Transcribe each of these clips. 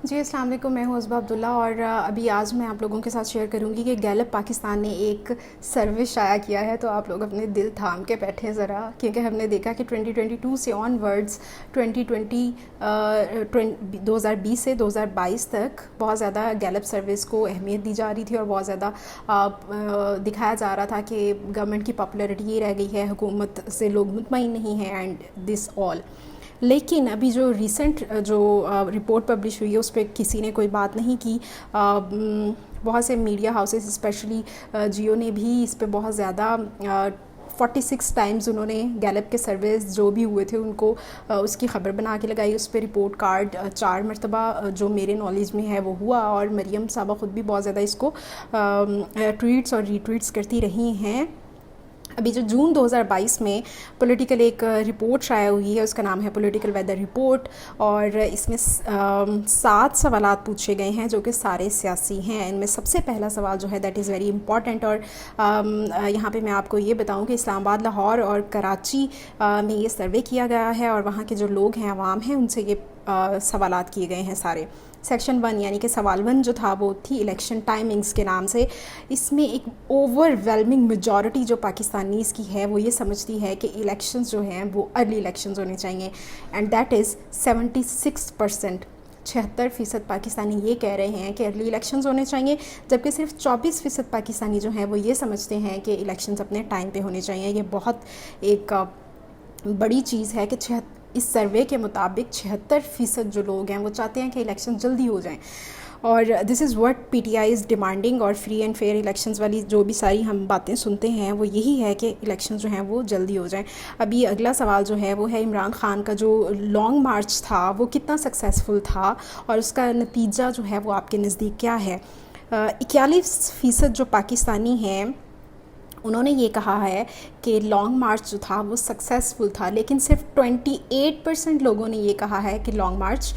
جی السلام علیکم، میں ہوں عزبہ عبداللہ، اور ابھی آج میں آپ لوگوں کے ساتھ شیئر کروں گی کہ گیلپ پاکستان نے ایک سروے شائع کیا ہے. تو آپ لوگ اپنے دل تھام کے بیٹھیں ذرا، کیونکہ ہم نے دیکھا کہ 2022 سے آن ورڈز 2020 سے 2022 تک بہت زیادہ گیلپ سروس کو اہمیت دی جا رہی تھی، اور بہت زیادہ دکھایا جا رہا تھا کہ گورنمنٹ کی پاپولیرٹی یہ رہ گئی ہے، حکومت سے لوگ مطمئن نہیں ہیں اینڈ دس آل. لیکن ابھی جو ریسنٹ جو رپورٹ پبلش ہوئی ہے اس پہ کسی نے کوئی بات نہیں کی. بہت سے میڈیا ہاؤسز اسپیشلی جیو نے بھی اس پہ بہت زیادہ 46 ٹائمز انہوں نے گیلپ کے سرویز جو بھی ہوئے تھے ان کو اس کی خبر بنا کے لگائی. اس پہ رپورٹ کارڈ 4 مرتبہ جو میرے نالج میں ہے وہ ہوا، اور مریم صاحبہ خود بھی بہت زیادہ اس کو ٹویٹس اور ری ٹویٹس کرتی رہی ہیں. ابھی جو جون 2022 میں پولیٹیکل ایک رپورٹ شائع ہوئی ہے، اس کا نام ہے پولیٹیکل ویدر رپورٹ، اور اس میں 7 سوالات پوچھے گئے ہیں جو کہ سارے سیاسی ہیں. ان میں سب سے پہلا سوال جو ہے دیٹ از ویری امپورٹنٹ، اور یہاں پہ میں آپ کو یہ بتاؤں کہ اسلام آباد، لاہور اور کراچی میں یہ سروے کیا گیا ہے، اور وہاں کے جو لوگ ہیں، عوام ہیں، ان سے یہ سوالات کیے گئے ہیں سارے. سیکشن 1 یعنی کہ سوال 1 جو تھا وہ تھی الیکشن ٹائمنگز کے نام سے. اس میں ایک اوور ویلمنگ میجورٹی جو پاکستانیز کی ہے وہ یہ سمجھتی ہے کہ الیکشنز جو ہیں وہ ارلی الیکشنز ہونے چاہیے، اینڈ دیٹ از 76%. 76% پاکستانی یہ کہہ رہے ہیں کہ ارلی الیکشنز ہونے چاہیے، جبکہ صرف 24% پاکستانی جو ہیں وہ یہ سمجھتے ہیں کہ الیکشنز اپنے ٹائم پہ ہونے چاہیے. یہ بہت ایک بڑی چیز ہے کہ اس سروے کے مطابق 76% جو لوگ ہیں وہ چاہتے ہیں کہ الیکشن جلدی ہو جائیں، اور this is what P T I is demanding. اور فری اینڈ فیئر الیکشنز والی جو بھی ساری ہم باتیں سنتے ہیں وہ یہی ہے کہ الیکشنز جو ہیں وہ جلدی ہو جائیں. ابھی اگلا سوال جو ہے وہ ہے عمران خان کا جو لانگ مارچ تھا وہ کتنا سکسیزفل تھا، اور اس کا نتیجہ جو ہے وہ آپ کے نزدیک کیا ہے. 41% جو پاکستانی ہیں انہوں نے یہ کہا ہے کہ لانگ مارچ جو تھا وہ سکسیزفل تھا، لیکن صرف 28% لوگوں نے یہ کہا ہے کہ لانگ مارچ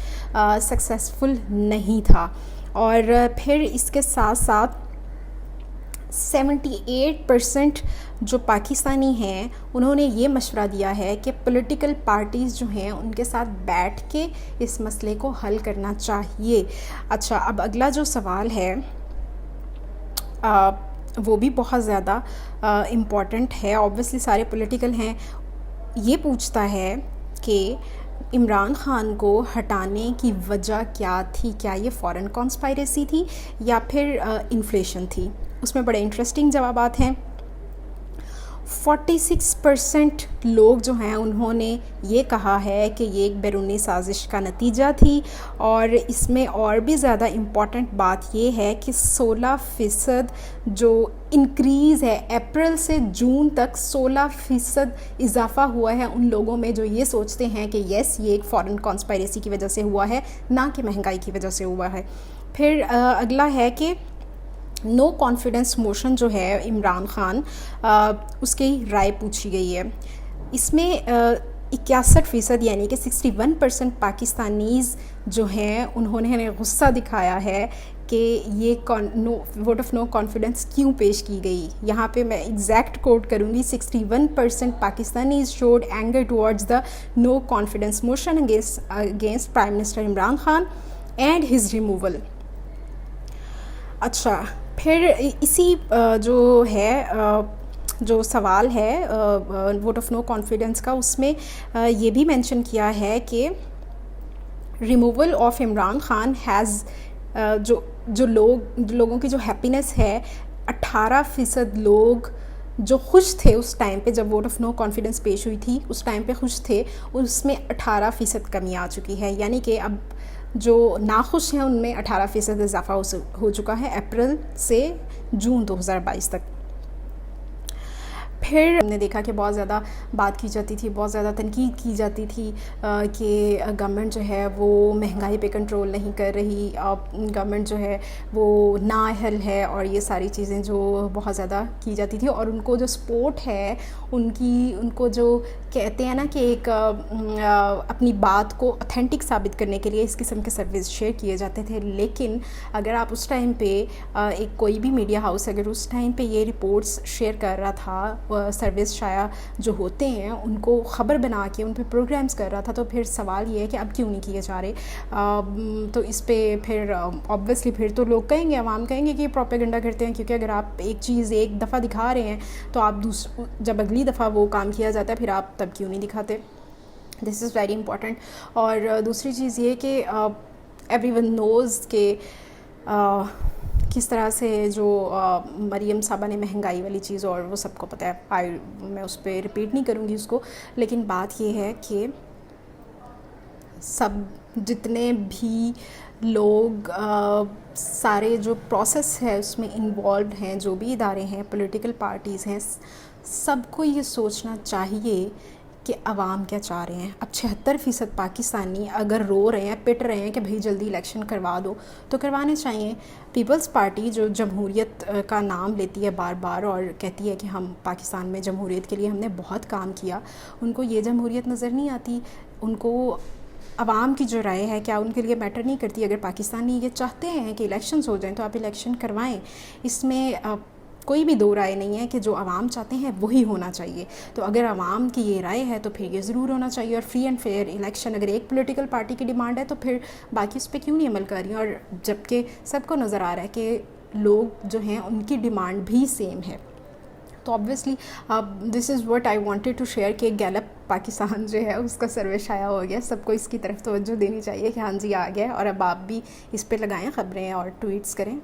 سکسیزفل نہیں تھا. اور پھر اس کے ساتھ ساتھ 78% جو پاکستانی ہیں انہوں نے یہ مشورہ دیا ہے کہ پولیٹیکل پارٹیز جو ہیں ان کے ساتھ بیٹھ کے اس مسئلے کو حل کرنا چاہیے. اچھا، اب اگلا جو سوال ہے وہ بھی بہت زیادہ امپورٹنٹ ہے، اوبویسلی سارے پولیٹیکل ہیں. یہ پوچھتا ہے کہ عمران خان کو ہٹانے کی وجہ کیا تھی، کیا یہ فارن کانسپائریسی تھی یا پھر انفلیشن تھی. اس میں بڑے انٹرسٹنگ جوابات ہیں. 46% لوگ جو ہیں انہوں نے یہ کہا ہے کہ یہ ایک بیرونی سازش کا نتیجہ تھی، اور اس میں اور بھی زیادہ امپورٹنٹ بات یہ ہے کہ 16% جو انکریز ہے اپریل سے جون تک 16% اضافہ ہوا ہے ان لوگوں میں جو یہ سوچتے ہیں کہ یس یہ ایک فارن کانسپائریسی کی وجہ سے ہوا ہے، نہ کہ مہنگائی کی وجہ سے ہوا ہے. پھر اگلا ہے کہ نو کانفیڈنس موشن جو ہے عمران خان اس کی رائے پوچھی گئی ہے. اس میں 61% یعنی کہ 61% پاکستانیز جو ہیں انہوں نے غصہ دکھایا ہے کہ یہ ووٹ آف نو کانفیڈنس کیوں پیش کی گئی. یہاں پہ میں ایگزیکٹ کوٹ کروں گی، 61% Pakistanis showed anger towards the no confidence motion against prime minister Imran Khan and his removal. اچھا، پھر اسی جو ہے جو سوال ہے ووٹ آف نو کانفیڈنس کا، اس میں یہ بھی مینشن کیا ہے کہ removal of Imran Khan has جو لوگوں کی جو ہیپینس ہے، 18% لوگ جو خوش تھے اس ٹائم پہ جب ووٹ آف نو کانفیڈنس پیش ہوئی تھی، اس ٹائم پہ خوش تھے، اس میں 18% کمی آ چکی ہے. یعنی کہ اب جو ناخوش ہیں ان میں 18% اضافہ ہو چکا ہے اپریل سے جون 2022 تک. پھر ہم نے دیکھا کہ بہت زیادہ بات کی جاتی تھی، بہت زیادہ تنقید کی جاتی تھی کہ گورنمنٹ جو ہے وہ مہنگائی پہ کنٹرول نہیں کر رہی، گورنمنٹ جو ہے وہ نااہل ہے، اور یہ ساری چیزیں جو بہت زیادہ کی جاتی تھی. اور ان کو جو سپورٹ ہے ان کو جو کہتے ہیں نا کہ ایک اپنی بات کو اتھینٹک ثابت کرنے کے لیے اس قسم کے سروس شیئر کیے جاتے تھے. لیکن اگر آپ اس ٹائم پہ ایک کوئی بھی میڈیا ہاؤس اگر اس ٹائم پہ یہ رپورٹس شیئر کر رہا تھا سروس شائع جو ہوتے ہیں ان کو خبر بنا کے ان پہ پروگرامز کر رہا تھا. تو پھر سوال یہ ہے کہ اب کیوں نہیں کیے جا رہے. تو اس پہ پھر آبویسلی پھر تو لوگ کہیں گے, عوام کہیں گے کہ یہ پروپیگنڈا کرتے ہیں, کیونکہ اگر آپ ایک چیز ایک دفعہ دکھا رہے ہیں تو آپ جب اگلی دفعہ وہ کام کیا جاتا ہے پھر آپ تب کیوں نہیں دکھاتے. دس از ویری امپورٹنٹ. اور دوسری چیز یہ کہ ایوری ون نوز کہ کس طرح سے جو مریم صاحبہ نے مہنگائی والی چیز, اور وہ سب کو پتہ ہے, میں اس پہ ریپیٹ نہیں کروں گی اس کو, لیکن بات یہ ہے کہ سب جتنے بھی لوگ سارے جو پروسیس ہے اس میں انوالوڈ ہیں, جو بھی ادارے ہیں, پولیٹیکل پارٹیز ہیں, سب کو یہ سوچنا چاہیے کہ عوام کیا چاہ رہے ہیں. اب 76% پاکستانی اگر رو رہے ہیں, پٹ رہے ہیں کہ بھئی جلدی الیکشن کروا دو, تو کروانے چاہیے. پیپلز پارٹی جو جمہوریت کا نام لیتی ہے بار بار اور کہتی ہے کہ ہم پاکستان میں جمہوریت کے لیے ہم نے بہت کام کیا, ان کو یہ جمہوریت نظر نہیں آتی. ان کو عوام کی جو رائے ہے کیا ان کے لیے میٹر نہیں کرتی. اگر پاکستانی یہ چاہتے ہیں کہ الیکشنز ہو جائیں تو آپ الیکشن کروائیں. اس میں کوئی بھی دو رائے نہیں ہے کہ جو عوام چاہتے ہیں وہی ہونا چاہیے. تو اگر عوام کی یہ رائے ہے تو پھر یہ ضرور ہونا چاہیے. اور فری اینڈ فیئر الیکشن اگر ایک پولیٹیکل پارٹی کی ڈیمانڈ ہے تو پھر باقی اس پہ کیوں نہیں عمل کر رہی ہیں. اور جب کہ سب کو نظر آ رہا ہے کہ لوگ جو ہیں ان کی ڈیمانڈ بھی سیم ہے. تو obviously this is what I wanted to share کہ گیلپ پاکستان جو ہے اس کا سروے شائع ہو گیا. سب کو اس کی طرف توجہ دینی چاہیے کہ ہاں جی آ گیا, اور اب آپ بھی اس پہ لگائیں خبریں اور ٹویٹس کریں.